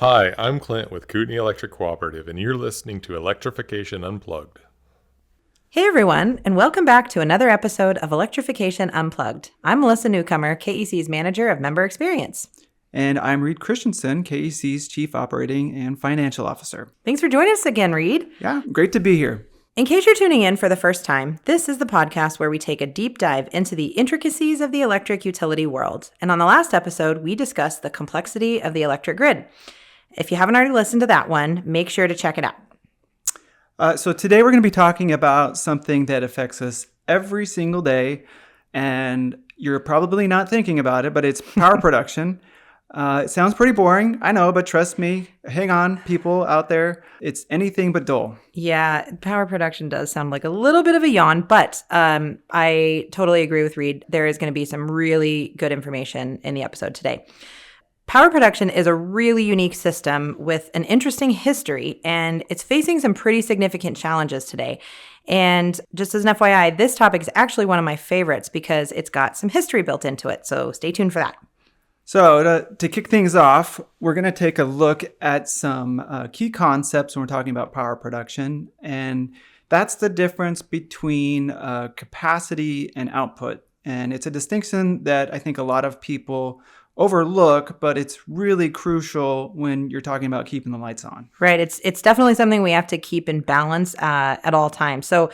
Hi, I'm Clint with Kootenai Electric Cooperative, and you're listening to Electrification Unplugged. Hey everyone, and welcome back to another episode of Electrification Unplugged. I'm Melissa Newcomer, KEC's Manager of Member Experience. And I'm Reed Christensen, KEC's Chief Operating and Financial Officer. Thanks for joining us again, Reed. Yeah, great to be here. In case you're tuning in for the first time, this is the podcast where we take a deep dive into the intricacies of the electric utility world. And on the last episode, we discussed the complexity of the electric grid. If you haven't already listened to that one, make sure to check it out. So today we're going to be talking about something that affects us every single day, and you're probably not thinking about it, but it's power production. It sounds pretty boring, I know, but trust me, hang on, people out there, it's anything but dull. Yeah, power production does sound like a little bit of a yawn, but I totally agree with Reed. There is going to be some really good information in the episode today. Power production is a really unique system with an interesting history, and it's facing some pretty significant challenges today. And just as an FYI, this topic is actually one of my favorites because it's got some history built into it, so stay tuned for that. So to kick things off, we're going to take a look at some key concepts when we're talking about power production, and that's the difference between capacity and output. And it's a distinction that I think a lot of people overlook, but it's really crucial when you're talking about keeping the lights on. Right. It's definitely something we have to keep in balance at all times. So,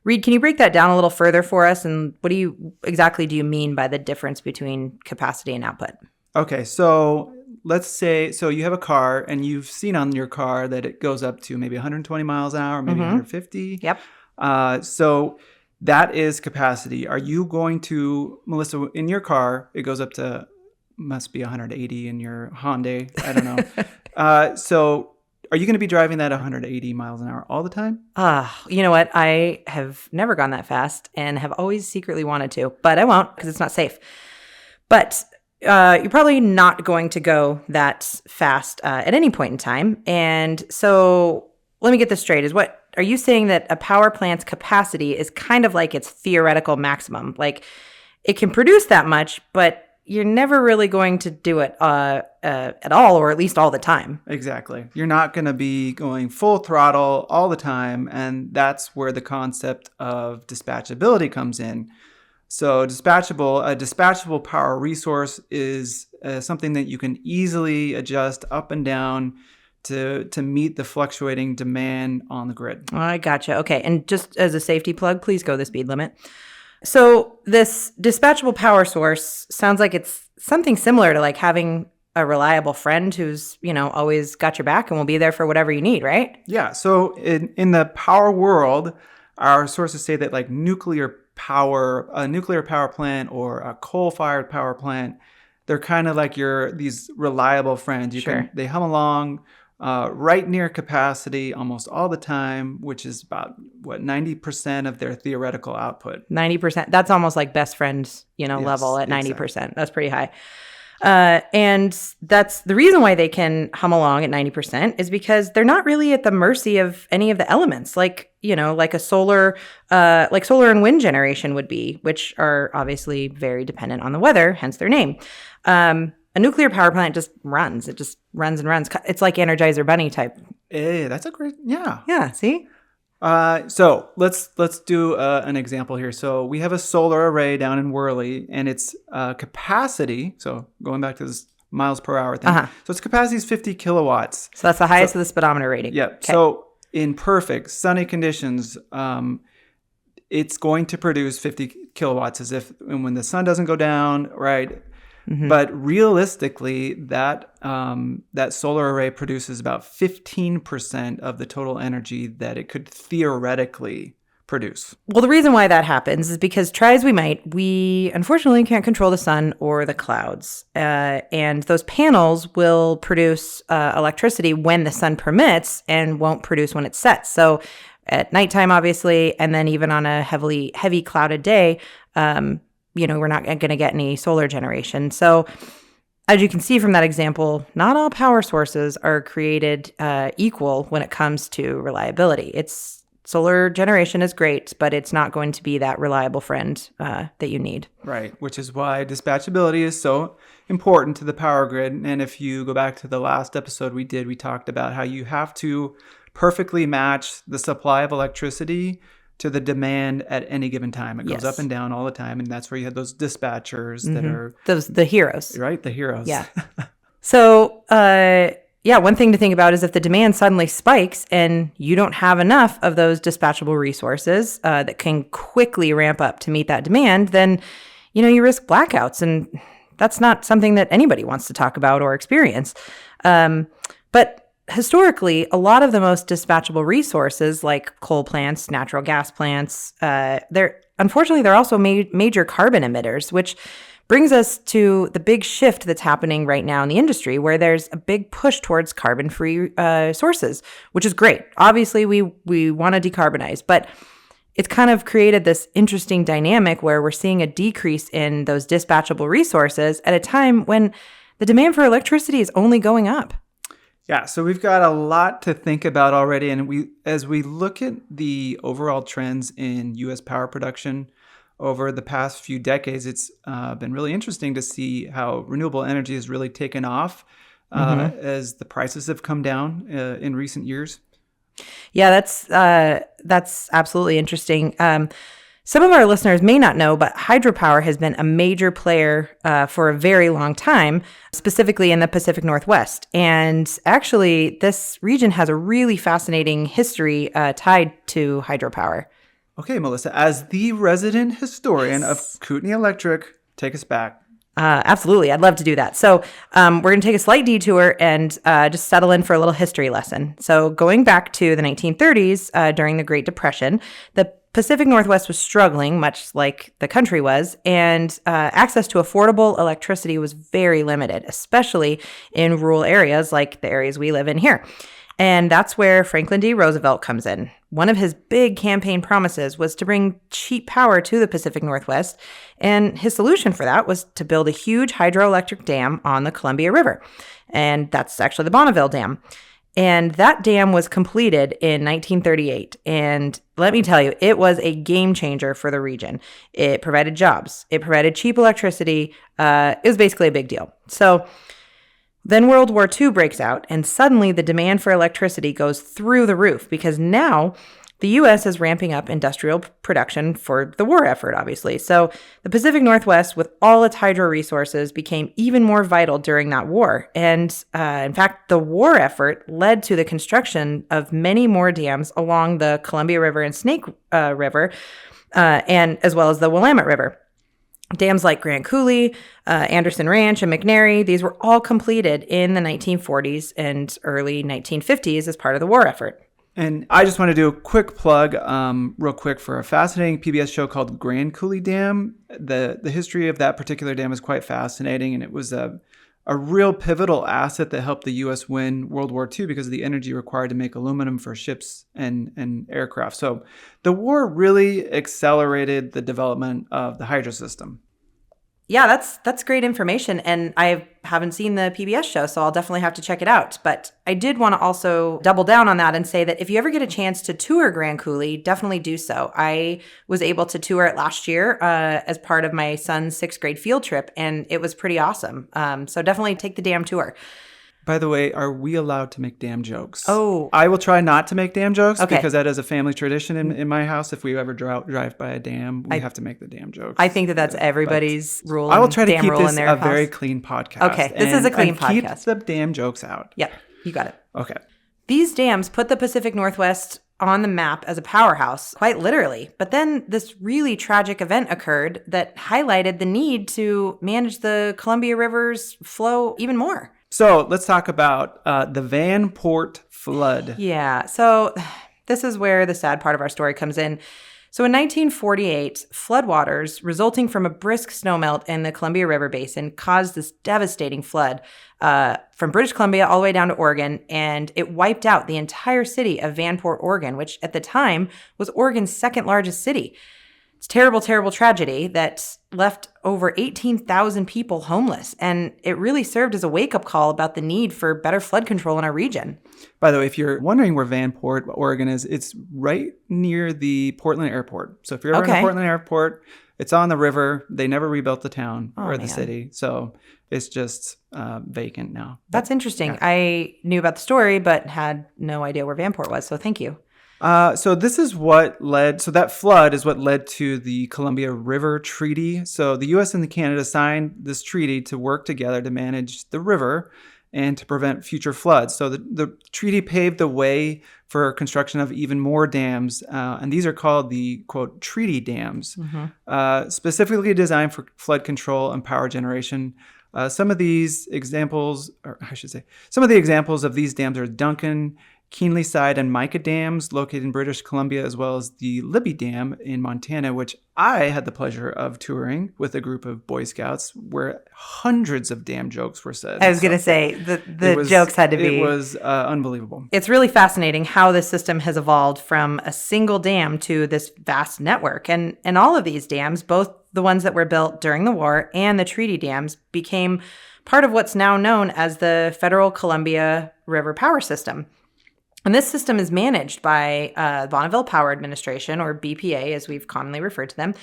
Reed, can you break that down a little further for us? And what exactly do you mean by the difference between capacity and output? Okay, so let's say, you have a car and you've seen on your car that it goes up to maybe 120 miles an hour, maybe 150. Yep. So that is capacity. Are you going to, Melissa, in your car, it goes up to must be 180 in your Hyundai. I don't know. So are you going to be driving that 180 miles an hour all the time? You know what? I have never gone that fast and have always secretly wanted to, but I won't because it's not safe. But you're probably not going to go that fast at any point in time. And so let me get this straight. Are you saying that a power plant's capacity is kind of like its theoretical maximum? Like it can produce that much, but you're never really going to do it at all, or at least all the time. Exactly. You're not going to be going full throttle all the time, and that's where the concept of dispatchability comes in. So a dispatchable power resource is something that you can easily adjust up and down to meet the fluctuating demand on the grid. I gotcha. Okay. And just as a safety plug, please go the speed limit. So this dispatchable power source sounds like it's something similar to like having a reliable friend who's, always got your back and will be there for whatever you need, right? Yeah. So in the power world, our sources say that like a nuclear power plant or a coal-fired power plant, they're kind of like these reliable friends. They hum along right near capacity almost all the time, which is about 90% of their theoretical output. 90%. That's almost like best friends, Yes, level at 90%. Exactly. That's pretty high. And that's the reason why they can hum along at 90% is because they're not really at the mercy of any of the elements, like a solar and wind generation would be, which are obviously very dependent on the weather, hence their name. A nuclear power plant just runs. It just runs and runs. It's like Energizer Bunny type. Hey, that's a great, yeah. Yeah, see? So let's do an example here. So we have a solar array down in Worley, and its capacity, so going back to this miles per hour thing, so its capacity is 50 kilowatts. So that's the highest of the speedometer rating. Yeah. Okay. So in perfect sunny conditions, it's going to produce 50 kilowatts and when the sun doesn't go down, right? Mm-hmm. But realistically, that solar array produces about 15% of the total energy that it could theoretically produce. Well, the reason why that happens is because try as we might, we unfortunately can't control the sun or the clouds. And those panels will produce electricity when the sun permits and won't produce when it sets. So at nighttime, obviously, and then even on a heavy clouded day, we're not going to get any solar generation. So as you can see from that example, not all power sources are created equal when it comes to reliability. It's Solar generation is great, but it's not going to be that reliable friend that you need. Right, which is why dispatchability is so important to the power grid. And if you go back to the last episode we talked about how you have to perfectly match the supply of electricity to the demand at any given time. It goes up and down all the time, and that's where you have those dispatchers that are the heroes. Right, the heroes. Yeah. So, one thing to think about is if the demand suddenly spikes and you don't have enough of those dispatchable resources that can quickly ramp up to meet that demand, then, you risk blackouts. And that's not something that anybody wants to talk about or experience. But historically, a lot of the most dispatchable resources like coal plants, natural gas plants, they're also major carbon emitters, which brings us to the big shift that's happening right now in the industry, where there's a big push towards carbon-free sources, which is great. Obviously, we want to decarbonize, but it's kind of created this interesting dynamic where we're seeing a decrease in those dispatchable resources at a time when the demand for electricity is only going up. Yeah, so we've got a lot to think about already, and as we look at the overall trends in U.S. power production over the past few decades, it's been really interesting to see how renewable energy has really taken off as the prices have come down in recent years. Yeah, that's absolutely interesting. Some of our listeners may not know, but hydropower has been a major player for a very long time, specifically in the Pacific Northwest. And actually, this region has a really fascinating history tied to hydropower. Okay, Melissa, as the resident historian of Kootenai Electric, take us back. Absolutely. I'd love to do that. So we're going to take a slight detour and just settle in for a little history lesson. So going back to the 1930s, during the Great Depression, the Pacific Northwest was struggling, much like the country was, and access to affordable electricity was very limited, especially in rural areas like the areas we live in here. And that's where Franklin D. Roosevelt comes in. One of his big campaign promises was to bring cheap power to the Pacific Northwest, and his solution for that was to build a huge hydroelectric dam on the Columbia River. And that's actually the Bonneville Dam. And that dam was completed in 1938. And let me tell you, it was a game changer for the region. It provided jobs. It provided cheap electricity. It was basically a big deal. So then World War II breaks out, and suddenly the demand for electricity goes through the roof because now the U.S. is ramping up industrial production for the war effort, obviously. So the Pacific Northwest, with all its hydro resources, became even more vital during that war. And in fact, the war effort led to the construction of many more dams along the Columbia River and Snake River, and as well as the Willamette River. Dams like Grand Coulee, Anderson Ranch, and McNary, these were all completed in the 1940s and early 1950s as part of the war effort. And I just want to do a quick plug real quick for a fascinating PBS show called Grand Coulee Dam. The history of that particular dam is quite fascinating, and it was a real pivotal asset that helped the U.S. win World War II because of the energy required to make aluminum for ships and aircraft. So the war really accelerated the development of the hydro system. Yeah, that's great information. And I haven't seen the PBS show, so I'll definitely have to check it out. But I did want to also double down on that and say that if you ever get a chance to tour Grand Coulee, definitely do so. I was able to tour it last year as part of my son's 6th grade field trip, and it was pretty awesome. So definitely take the dam tour. By the way, are we allowed to make dam jokes? Oh. I will try not to make dam jokes Okay. because that is a family tradition in my house. If we ever drive by a dam, we have to make the dam jokes. I think that's everybody's rule. I will try to keep this a very clean podcast. Okay, this is a clean Keep podcast. the dam jokes out. Yep, you got it. Okay. These dams put the Pacific Northwest on the map as a powerhouse, quite literally. But then this really tragic event occurred that highlighted the need to manage the Columbia River's flow even more. So let's talk about the Van Port flood. Yeah, so this is where the sad part of our story comes in. So in 1948, floodwaters resulting from a brisk snowmelt in the Columbia River Basin caused this devastating flood from British Columbia all the way down to Oregon, and it wiped out the entire city of Vanport, Oregon, which at the time was Oregon's second largest city. It's terrible, terrible tragedy that left over 18,000 people homeless. And it really served as a wake-up call about the need for better flood control in our region. By the way, if you're wondering where Vanport, Oregon is, it's right near the Portland airport. So if you're ever in the Portland airport, it's on the river. They never rebuilt the town or the city. So it's just vacant now. That's interesting. Yeah. I knew about the story, but had no idea where Vanport was. So thank you. So that flood is what led to the Columbia River Treaty. So the U.S. and Canada signed this treaty to work together to manage the river and to prevent future floods. So the treaty paved the way for construction of even more dams, and these are called the, quote, treaty dams, specifically designed for flood control and power generation. Some of the examples of these dams are Duncan, Keenly Side, and Mica dams located in British Columbia, as well as the Libby Dam in Montana, which I had the pleasure of touring with a group of Boy Scouts where hundreds of dam jokes were said. I was going to say, the jokes had to be... It was unbelievable. It's really fascinating how this system has evolved from a single dam to this vast network. And all of these dams, both the ones that were built during the war and the treaty dams, became part of what's now known as the Federal Columbia River Power System. And this system is managed by Bonneville Power Administration, or BPA, as we've commonly referred to them.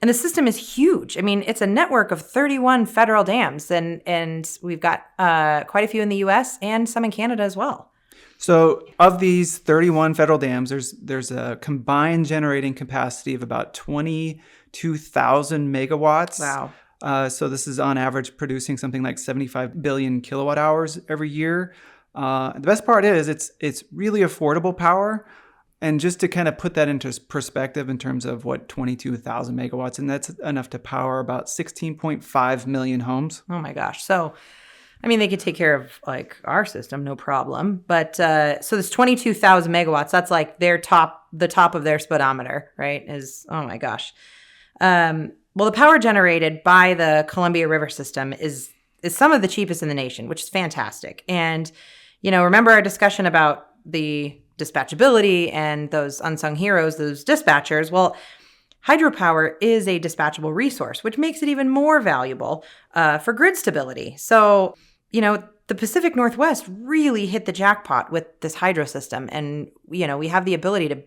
And the system is huge. I mean, it's a network of 31 federal dams, and we've got quite a few in the U.S. and some in Canada as well. So of these 31 federal dams, there's a combined generating capacity of about 22,000 megawatts. Wow. So this is on average producing something like 75 billion kilowatt hours every year. The best part is it's really affordable power. And just to kind of put that into perspective in terms of what 22,000 megawatts, and that's enough to power about 16.5 million homes. Oh my gosh. So, I mean, they could take care of like our system, no problem. But so this 22,000 megawatts, that's like the top of their speedometer, right? Oh my gosh. Well, the power generated by the Columbia River system is some of the cheapest in the nation, which is fantastic. And, remember our discussion about the dispatchability and those unsung heroes, those dispatchers? Well, hydropower is a dispatchable resource, which makes it even more valuable for grid stability. So, the Pacific Northwest really hit the jackpot with this hydro system, and, we have the ability to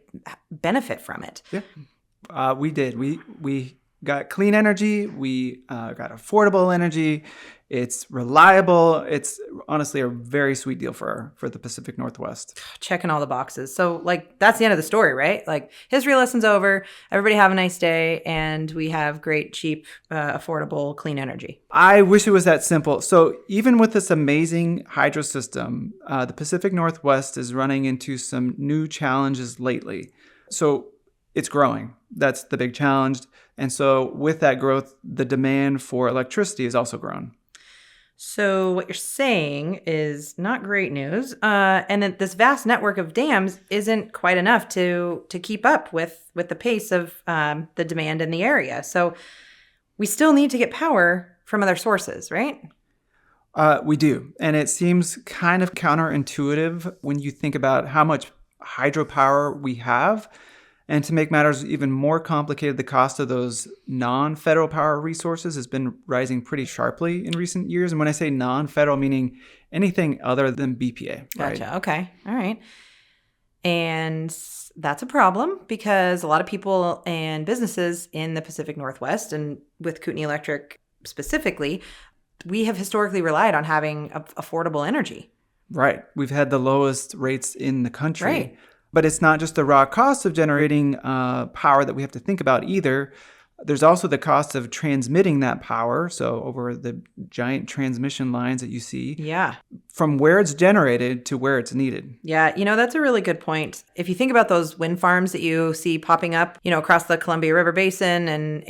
benefit from it. Yeah, we did. We got clean energy. We got affordable energy. It's reliable. It's honestly a very sweet deal for the Pacific Northwest. Checking all the boxes. So, that's the end of the story, right? History lesson's over. Everybody have a nice day, and we have great, cheap, affordable, clean energy. I wish it was that simple. So, even with this amazing hydro system, the Pacific Northwest is running into some new challenges lately. So, it's growing. That's the big challenge. And so, with that growth, the demand for electricity has also grown. So what you're saying is not great news, and that this vast network of dams isn't quite enough to keep up with the pace of the demand in the area. So we still need to get power from other sources, right? We do, and it seems kind of counterintuitive when you think about how much hydropower we have. And to make matters even more complicated, the cost of those non-federal power resources has been rising pretty sharply in recent years. And when I say non-federal, meaning anything other than BPA. Gotcha. Right? Okay. All right. And that's a problem because a lot of people and businesses in the Pacific Northwest, and with Kootenai Electric specifically, we have historically relied on having affordable energy. Right. We've had the lowest rates in the country. Right. But it's not just the raw cost of generating power that we have to think about either. There's also the cost of transmitting that power, so over the giant transmission lines that you see. Yeah. From where it's generated to where it's needed. Yeah, that's a really good point. If you think about those wind farms that you see popping up, across the Columbia River Basin and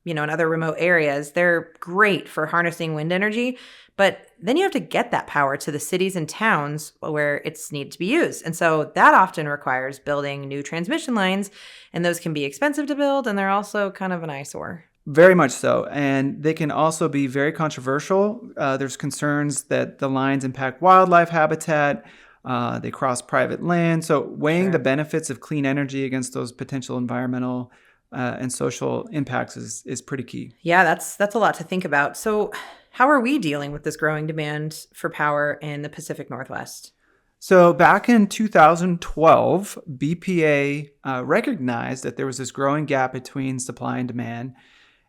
in other remote areas, they're great for harnessing wind energy. But then you have to get that power to the cities and towns where it's needed to be used. And so that often requires building new transmission lines, and those can be expensive to build, and they're also kind of an eyesore. Very much so. And they can also be very controversial. There's concerns that the lines impact wildlife habitat. They cross private land. So weighing the benefits of clean energy against those potential environmental and social impacts is pretty key. Yeah, that's a lot to think about. So how are we dealing with this growing demand for power in the Pacific Northwest? So back in 2012, BPA recognized that there was this growing gap between supply and demand,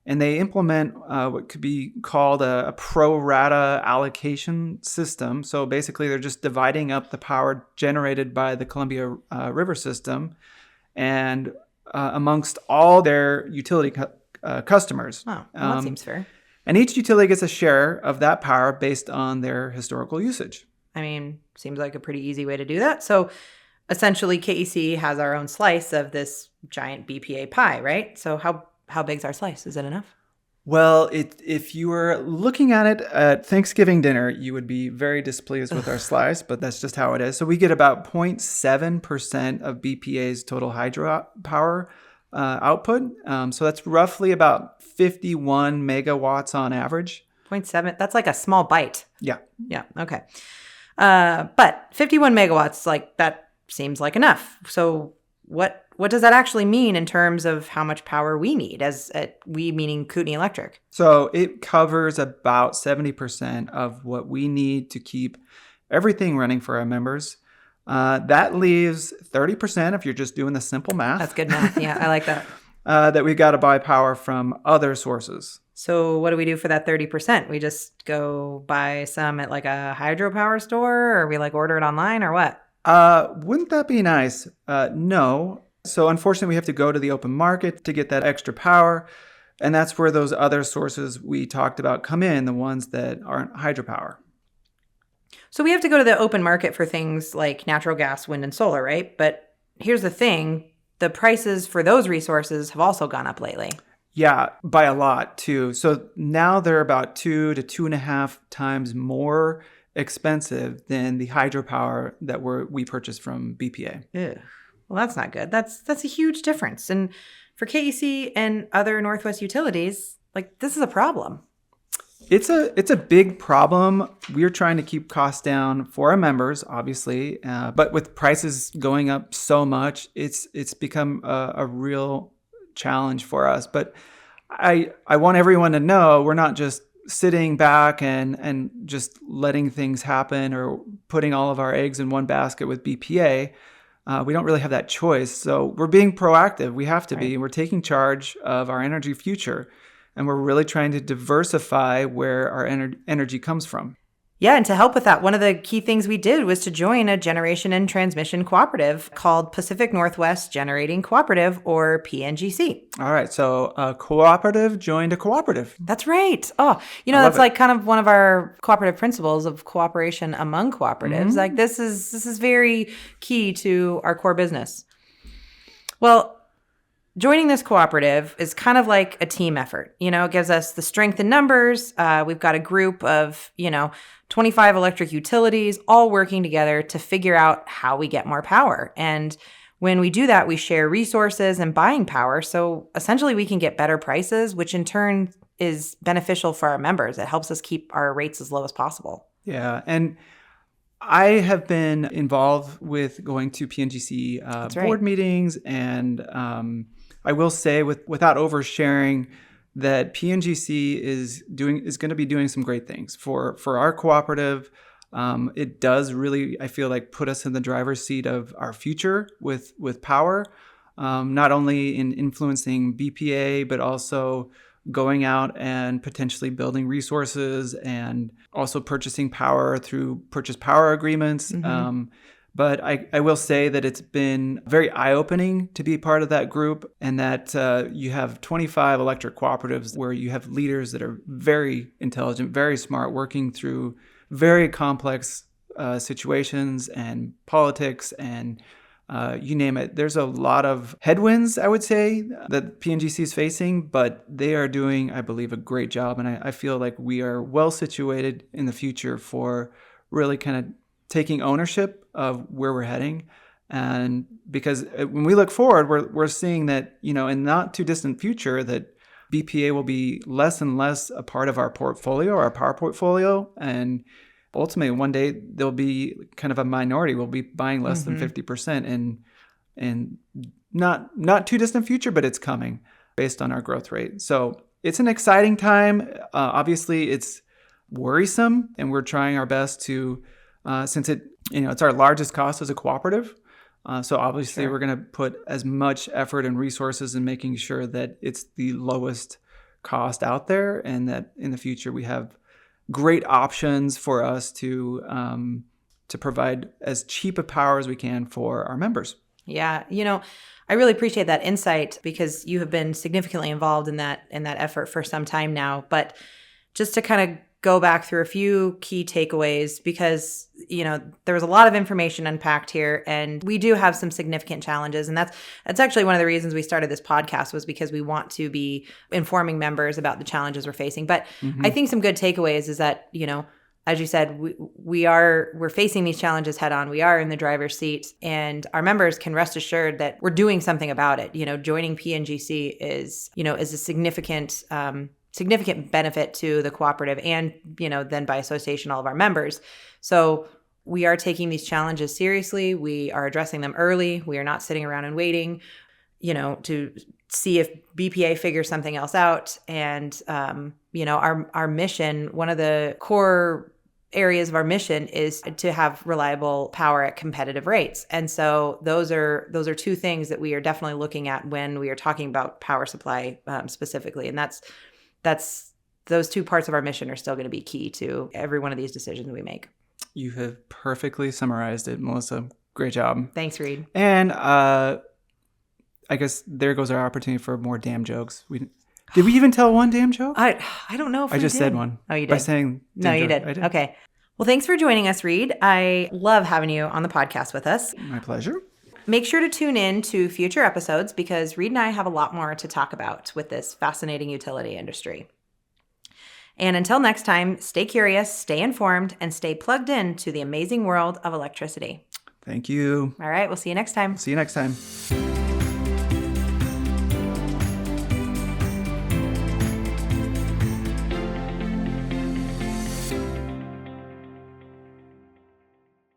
and they implement what could be called a pro rata allocation system. So basically, they're just dividing up the power generated by the Columbia River system and amongst all their utility customers. Oh, well, that seems fair. And each utility gets a share of that power based on their historical usage. I mean, seems like a pretty easy way to do that. So essentially, KEC has our own slice of this giant BPA pie, right? So how big's our slice? Is it enough? Well, if you were looking at it at Thanksgiving dinner, you would be very displeased with our slice, but that's just how it is. So we get about 0.7% of BPA's total hydropower output. So that's roughly about 51 megawatts on average. 0.7, that's like a small bite. Yeah. Yeah, okay. But 51 megawatts, like that seems like enough. So what does that actually mean in terms of how much power we need, as we meaning Kootenai Electric? So it covers about 70% of what we need to keep everything running for our members. That leaves 30% if you're just doing the simple math. That's good math. Yeah, I like that. That we got to buy power from other sources. So what do we do for that 30%? We just go buy some at like a hydropower store, or we like order it online, or what? Wouldn't that be nice? No. So unfortunately, we have to go to the open market to get that extra power. And that's where those other sources we talked about come in, the ones that aren't hydropower. So we have to go to the open market for things like natural gas, wind, and solar, right? But here's the thing. The prices for those resources have also gone up lately. Yeah, by a lot too. So now they're about 2 to 2.5 times more expensive than the hydropower that we purchased from BPA. Ugh. Well, that's not good. That's a huge difference. And for KEC and other Northwest utilities, like this is a problem. It's a big problem. We're trying to keep costs down for our members, obviously, but with prices going up so much, it's become a real challenge for us. But I want everyone to know we're not just sitting back and just letting things happen or putting all of our eggs in one basket with BPA. We don't really have that choice. So we're being proactive. We have to be. We're taking charge of our energy future. And we're really trying to diversify where our energy comes from. Yeah, and to help with that, one of the key things we did was to join a generation and transmission cooperative called Pacific Northwest Generating Cooperative, or PNGC. All right, so a cooperative joined a cooperative. That's right. Oh, that's like kind of one of our cooperative principles of cooperation among cooperatives. Like this is very key to our core business. Well, joining this cooperative is kind of like a team effort. It gives us the strength in numbers. We've got a group of, 25 electric utilities all working together to figure out how we get more power. And when we do that, we share resources and buying power. So essentially we can get better prices, which in turn is beneficial for our members. It helps us keep our rates as low as possible. Yeah. And I have been involved with going to PNGC board meetings, and I will say, without oversharing, that PNGC is going to be doing some great things for our cooperative. It does really, I feel like, put us in the driver's seat of our future with power, not only in influencing BPA, but also going out and potentially building resources and also purchasing power through purchase power agreements. But I will say that it's been very eye-opening to be part of that group, and that you have 25 electric cooperatives where you have leaders that are very intelligent, very smart, working through very complex situations and politics and you name it. There's a lot of headwinds, I would say, that PNGC is facing, but they are doing, I believe, a great job. And I feel like we are well situated in the future for really kind of taking ownership of where we're heading. And because when we look forward, we're seeing that, in not too distant future, that BPA will be less and less a part of our portfolio, our power portfolio. And ultimately, one day there'll be kind of a minority. We'll be buying less than 50%, and not too distant future, but it's coming. based on our growth rate. So it's an exciting time. Obviously, it's worrisome, and we're trying our best to, since it's our largest cost as a cooperative. So obviously, Sure. we're going to put as much effort and resources in making sure that it's the lowest cost out there, and that in the future we have great options for us to provide as cheap a power as we can for our members. Yeah, I really appreciate that insight because you have been significantly involved in that effort for some time now. But just to kind of go back through a few key takeaways, because there was a lot of information unpacked here, and we do have some significant challenges, and that's actually one of the reasons we started this podcast, was because we want to be informing members about the challenges we're facing. But I think some good takeaways is that as you said, we're facing these challenges head on. We are in the driver's seat, and our members can rest assured that we're doing something about it. Joining PNGC is a significant benefit to the cooperative, and then by association all of our members. So we are taking these challenges seriously. We are addressing them early. We are not sitting around and waiting to see if BPA figures something else out. And our mission, one of the core areas of our mission, is to have reliable power at competitive rates. And so those are two things that we are definitely looking at when we are talking about power supply specifically. And that's those two parts of our mission are still going to be key to every one of these decisions we make. You have perfectly summarized it, Melissa. Great job. Thanks, Reed. And I guess there goes our opportunity for more damn jokes. Did we even tell one damn joke? I don't know if I just said one. Oh, you did? By saying No, you joke. did. I did. Okay. Well, thanks for joining us, Reed. I love having you on the podcast with us. My pleasure. Make sure to tune in to future episodes because Reed and I have a lot more to talk about with this fascinating utility industry. And until next time, stay curious, stay informed, and stay plugged in to the amazing world of electricity. Thank you. All right, we'll see you next time. See you next time.